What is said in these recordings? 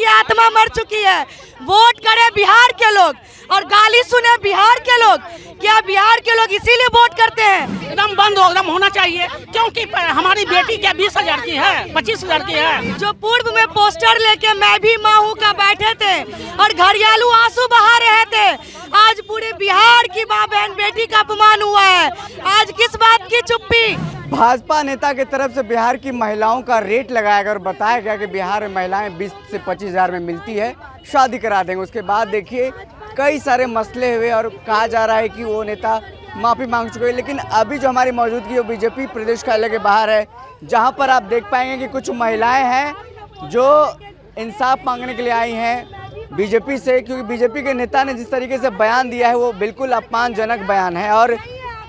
इनकी आत्मा मर चुकी है। वोट करे बिहार के लोग और गाली सुने बिहार के लोग। क्या बिहार के लोग इसीलिए वोट करते हैं? एकदम बंद हो, एकदम होना चाहिए, क्योंकि हमारी बेटी क्या 20,000 की है, 25,000 की है। जो पूर्व में पोस्टर लेके मैं भी माँ हूँ का बैठे थे और घड़ियालू आंसू बहा रहे थे, आज पूरे बिहार की माँ बहन बेटी का अपमान हुआ है। आज किस बात की चुप्पी? भाजपा नेता की तरफ से बिहार की महिलाओं का रेट लगाया गया और बताया गया कि बिहार में महिलाएं 20 से 25,000 में मिलती है, शादी करा देंगे। उसके बाद देखिए कई सारे मसले हुए और कहा जा रहा है कि वो नेता माफ़ी मांग चुके हैं। लेकिन अभी जो हमारी मौजूदगी वो बीजेपी प्रदेश कार्यालय के बाहर है, जहां पर आप देख पाएंगे कि कुछ महिलाएं हैं जो इंसाफ मांगने के लिए आई हैं बीजेपी से, क्योंकि बीजेपी के नेता ने जिस तरीके से बयान दिया है वो बिल्कुल अपमानजनक बयान है। और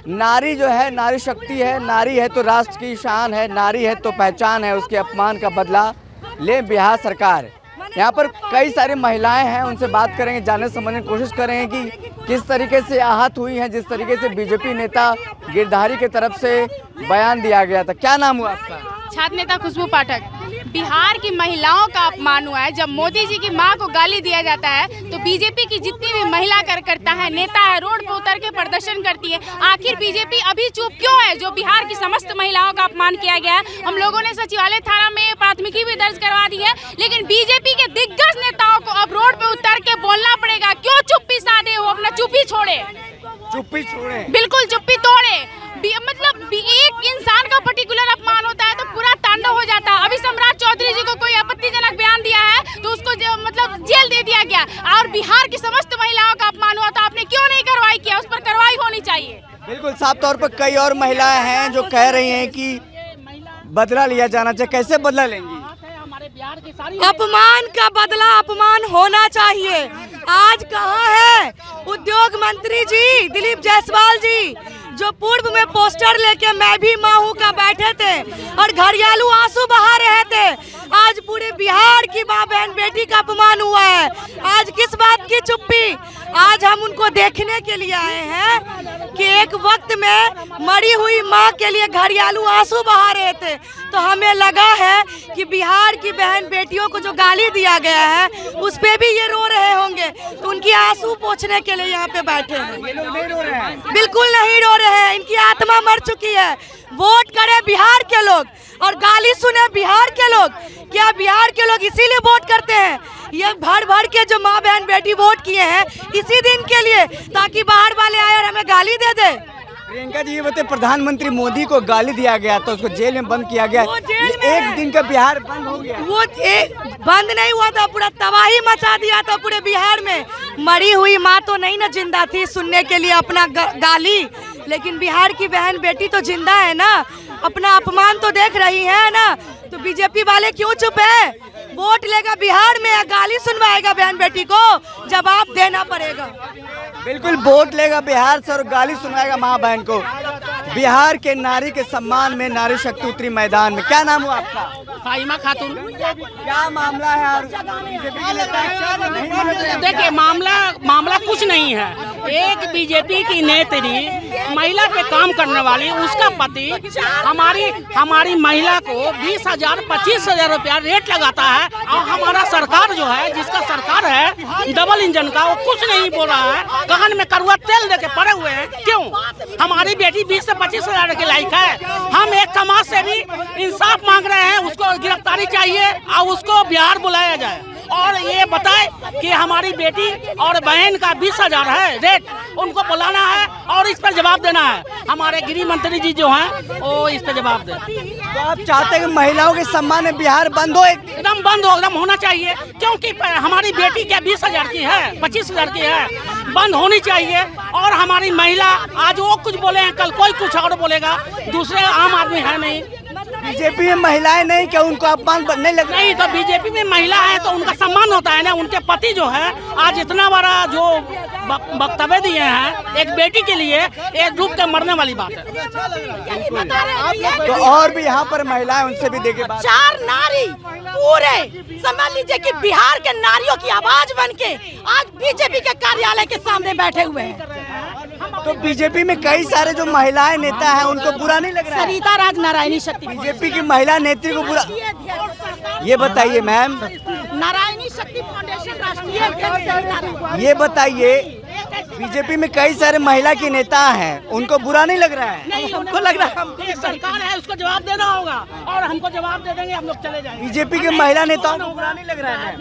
नारी जो है नारी शक्ति है, नारी है तो राष्ट्र की शान है, नारी है तो पहचान है, उसके अपमान का बदला ले बिहार सरकार। यहाँ पर कई सारी महिलाएं हैं, उनसे बात करेंगे, जानने समझने की कोशिश करेंगे कि किस तरीके से आहत हुई हैं जिस तरीके से बीजेपी नेता गिरधारी की तरफ से बयान दिया गया था। क्या नाम हुआ आपका? छात्र नेता खुशबू पाठक। बिहार की महिलाओं का अपमान हुआ है। जब मोदी जी की मां को गाली दिया जाता है तो बीजेपी की जितनी भी महिला कार्यकर्ता है, नेता है, रोड पे उतर के प्रदर्शन करती है। आखिर बीजेपी अभी चुप क्यों है? जो बिहार की समस्त महिलाओं का अपमान किया गया है। हम लोगों ने सचिवालय थाना में प्राथमिकी भी दर्ज करवा दी है, लेकिन बीजेपी के दिग्गज नेताओं को अब रोड पे उतर के बोलना पड़ेगा। क्यों चुप्पी साधे? वो अपना चुप्पी छोड़े, चुप्पी छोड़े, बिल्कुल चुप्पी तोड़े। मतलब एक इंसान का पर्टिकुलर अपमान होता है तो पूरा तांडव हो जाता है। अभी सम्राट चौधरी जी को कोई आपत्तिजनक बयान दिया है तो उसको मतलब जेल दे दिया गया, और बिहार की समस्त महिलाओं का अपमान हुआ तो आपने क्यों नहीं कार्रवाई किया? उस पर कार्रवाई होनी चाहिए। बिल्कुल साफ तौर पर कई और महिलाएं हैं जो कह रही हैं कि बदला लिया जाना चाहिए। कैसे बदला लेंगी? अपमान का बदला अपमान होना चाहिए। आज कहाँ है उद्योग मंत्री जी दिलीप जायसवाल जी, जो पूर्व में पोस्टर लेके मैं भी माँ हूँ का बैठे थे और घड़ियालू आंसू बहा रहे थे। आज पूरे बिहार की माँ बहन बेटी का अपमान हुआ है। आज किस बात की चुप्पी? आज हम उनको देखने के लिए आए हैं कि एक वक्त में मरी हुई माँ के लिए घड़ियालू आंसू बहा रहे थे, तो हमें लगा है कि बिहार की बहन बेटियों को जो गाली दिया गया है उस पे भी ये रो रहे होंगे, तो उनकी आंसू पोंछने के लिए यहाँ पे बैठे हैं। बिल्कुल नहीं रो रहे हैं, इनकी आत्मा मर चुकी है। वोट करे बिहार के लोग और गाली सुने बिहार के लोग। क्या बिहार के लोग इसीलिए वोट करते हैं? ये भर भर के जो माँ बहन बेटी वोट किए हैं इसी दिन के लिए, ताकि बाहर वाले आए और हमें गाली दे दे। प्रियंका जी ये बताइए, प्रधानमंत्री मोदी को गाली दिया गया तो उसको जेल में बंद किया गया, एक दिन का बिहार बंद हो गया। वो बंद नहीं हुआ था, पूरा तबाही मचा दिया था पूरे बिहार में। मरी हुई माँ तो नहीं ना जिंदा थी सुनने के लिए अपना गाली, लेकिन बिहार की बहन बेटी तो जिंदा है ना, अपना अपमान तो देख रही है ना। तो बीजेपी वाले क्यों चुप है? वोट लेगा बिहार में या गाली सुनवाएगा बहन बेटी को? जवाब देना पड़ेगा। बिल्कुल वोट लेगा बिहार से और गाली सुनाएगा माँ बहन को। बिहार के नारी के सम्मान में नारी शक्ति उतरी मैदान में। क्या नाम हुआ आपका? फाहिमा खातून। क्या मामला है? देखिए मामला कुछ नहीं है। एक बीजेपी की नेत्री महिला पे काम करने वाली, उसका पति हमारी महिला को 20,000 25,000 रुपया रेट लगाता है, और हमारा सरकार जो है, जिसका सरकार है डबल इंजन का, वो कुछ नहीं बोल रहा है। गहन में कड़वा तेल देके पड़े हुए हैं। क्यों? हमारी बेटी 20 से 25,000 के लायक है। हम एक समाज से भी इंसाफ मांग रहे हैं, उसको गिरफ्तारी चाहिए और उसको बिहार बुलाया जाए और ये बताए कि हमारी बेटी और बहन का 20,000 है रेट, उनको बुलाना है और इस पर जवाब देना है। हमारे गृह मंत्री जी जो हैं वो इस पर जवाब दें। तो आप चाहते हैं कि महिलाओं के सम्मान में बिहार बंद हो? एकदम बंद हो, एकदम होना चाहिए, क्योंकि हमारी बेटी क्या 20,000 की है, 25,000 की है, बंद होनी चाहिए। और हमारी महिला आज वो कुछ बोले हैं, कल कोई कुछ और बोलेगा, दूसरे आम आदमी है नहीं। बीजेपी में महिलाएं नहीं, क्या उनको अपमान नहीं लगता? नहीं, तो बीजेपी में महिला है तो उनका सम्मान होता है ना। उनके पति जो है आज इतना बड़ा जो वक्तव्य दिए हैं एक बेटी के लिए, एक डूब के मरने वाली बात है। तो और भी यहाँ पर महिलाएं, उनसे भी देखे बात। 4 नारी पूरे समझ लीजिए कि बिहार के नारियों की आवाज बनके आज बीजेपी के कार्यालय के सामने बैठे हुए हैं। तो बीजेपी में कई सारे जो महिलाएं नेता हैं उनको बुरा नहीं लग रहा है? सरिता राज नारायणी शक्ति बीजेपी की महिला नेत्री को बुरा? ये बताइए मैम, नारायणी शक्ति फाउंडेशन राष्ट्रीय अध्यक्ष सरिता। ये बताइए, बीजेपी में कई सारे महिला के नेता हैं, उनको बुरा नहीं लग रहा है? नहीं, हमको लग रहा है सरकार है, उसको जवाब देना होगा और हमको जवाब दे देंगे, हम लोग चले जाएंगे। बीजेपी के महिला नेताओं को बुरा नहीं लग रहा है?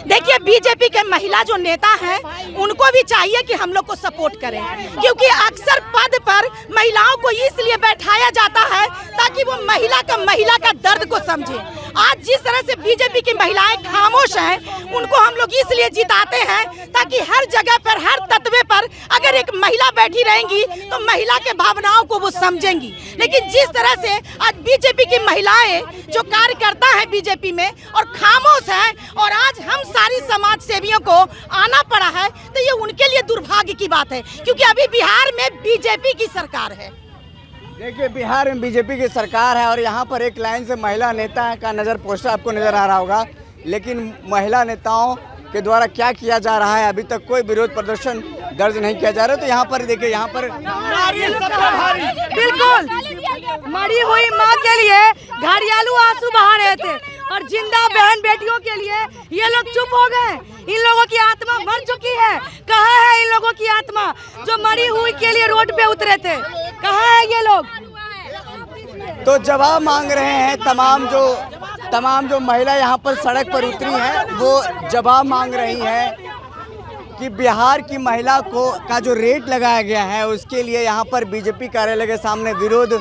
देखिए, बीजेपी के महिला जो नेता हैं उनको भी चाहिए कि हम लोग को सपोर्ट करें, क्योंकि अक्सर पद पर महिलाओं को इसलिए बैठाया जाता है ताकि वो महिला का दर्द को समझे। आज जिस तरह से बीजेपी की महिलाएं खामोश हैं, उनको हम लोग इसलिए जिताते हैं ताकि हर जगह पर, हर तत्वे पर अगर एक महिला बैठी रहेंगी तो महिला के भावनाओं को वो समझेंगी। लेकिन जिस तरह से आज बीजेपी की महिलाएं जो कार्यकर्ता है बीजेपी में और खामोश हैं, और आज हम सारी समाज सेवियों को आना पड़ा है, तो ये उनके लिए दुर्भाग्य की बात है, क्योंकि अभी बिहार में बीजेपी की सरकार है। देखिए, बिहार में बीजेपी की सरकार है और यहाँ पर एक लाइन से महिला नेता का पोस्टर आपको नजर आ रहा होगा, लेकिन महिला नेताओं के द्वारा क्या किया जा रहा है, अभी तक कोई विरोध प्रदर्शन दर्ज नहीं किया जा रहा। तो यहाँ पर देखिए, यहाँ पर बिल्कुल मरी हुई माँ के लिए घड़ियालू आंसू बहा रहे थे और जिंदा बहन बेटियों के लिए ये लोग चुप हो गए। इन लोगों की आत्मा मर चुकी है। कहाँ है इन लोगों की आत्मा जो मरी हुई के लिए रोड पे उतरे थे? कहाँ है ये लोग? तो जवाब मांग रहे हैं तमाम जो महिला यहाँ पर सड़क पर उतरी हैं, वो जवाब मांग रही हैं कि बिहार की महिला का जो रेट लगाया गया है उसके लिए यहाँ पर बीजेपी कार्यालय के सामने विरोध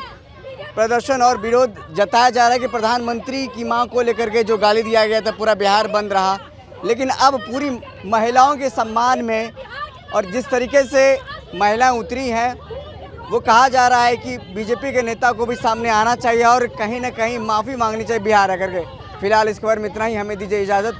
प्रदर्शन और विरोध जताया जा रहा है कि प्रधानमंत्री की मां को लेकर के जो गाली दिया गया था, पूरा बिहार बंद रहा। लेकिन अब पूरी महिलाओं के सम्मान में और जिस तरीके से महिलाएं उतरी हैं, वो कहा जा रहा है कि बीजेपी के नेता को भी सामने आना चाहिए और कहीं ना कहीं माफ़ी मांगनी चाहिए बिहार आकर के। फिलहाल इस खबर में इतना ही, हमें दीजिए इजाज़त।